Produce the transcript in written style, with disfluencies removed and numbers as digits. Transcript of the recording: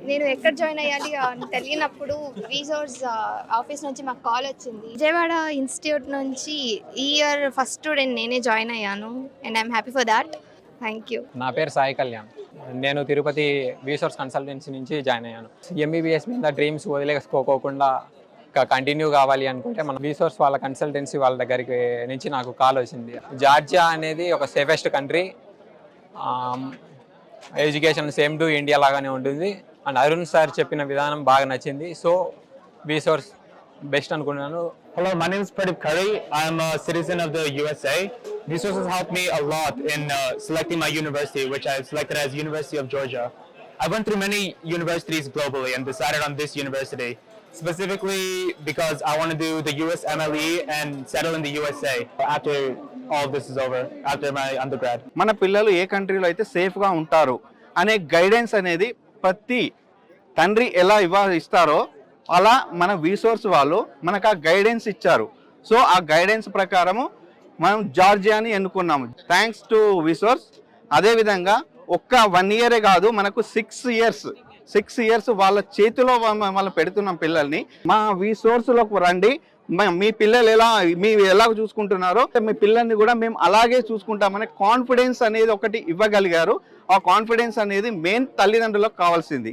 నేను ఎక్కడ జాయిన్ అయ్యాలి అని తెలియనప్పుడు రీసోర్స్ ఆఫీస్ నుంచి మాకు కాల్ వచ్చింది. విజయవాడ ఇన్స్టిట్యూట్ నుంచి ఈ ఇయర్ ఫస్ట్ స్టూడెంట్ నేనే జాయిన్ అయ్యాను and I'm happy for that. Thank you. నా పేరు సాయి కళ్యాణ్. నేను తిరుపతి రీసోర్స్ కన్సల్టెన్సీ నుంచి జాయిన్ అయ్యాను. ఎంబీబీఎస్ మీద డ్రీమ్స్ వదిలేసుకోకుండా కంటిన్యూ కావాలి అనుకుంటే మన రీసోర్స్ వాళ్ళ కన్సల్టెన్సీ వాళ్ళ దగ్గరికి నుంచి నాకు కాల్ వచ్చింది. జార్జియా అనేది ఒక safest country, education same to India లాగానే ఉంటుంది. అండ్ అరుణ్ సార్ చెప్పిన విధానం బాగా నచ్చింది. సో రీసోర్స్ బెస్ట్ అనుకున్నాను. Hello, my name is Pradeep Curry. I'm a citizen of the USA. Resources helped me a lot in selecting my university, which I selected as University of Georgia. I went through many universities globally and decided on this university, specifically because I want to do the US MLE and settle in the USA after all this is over, after my undergrad. మన పిల్లలు ఏ కంట్రీలో అయితే సేఫ్గా ఉంటారు అనే guidance అనేది ప్రతి తండ్రి ఎలా ఇస్తారో అలా మన రీసోర్స్ వాళ్ళు మనకు ఆ గైడెన్స్ ఇచ్చారు. సో ఆ గైడెన్స్ ప్రకారము మనం జార్జియాని ఎన్నుకున్నాము. Thanks to resource. అదేవిధంగా ఒక్క 1 ఇయరే కాదు, మనకు 6 ఇయర్స్ వాళ్ళ చేతిలో మనం పెడుతున్నాం పిల్లల్ని. మా రీసోర్స్లోకి రండి, మీ పిల్లలు ఎలా చూసుకుంటున్నారో మీ పిల్లల్ని కూడా మేము అలాగే చూసుకుంటామనే కాన్ఫిడెన్స్ అనేది ఒకటి ఇవ్వగలిగారు. ఆ కాన్ఫిడెన్స్ అనేది మెయిన్ తల్లిదండ్రులకు కావాల్సింది.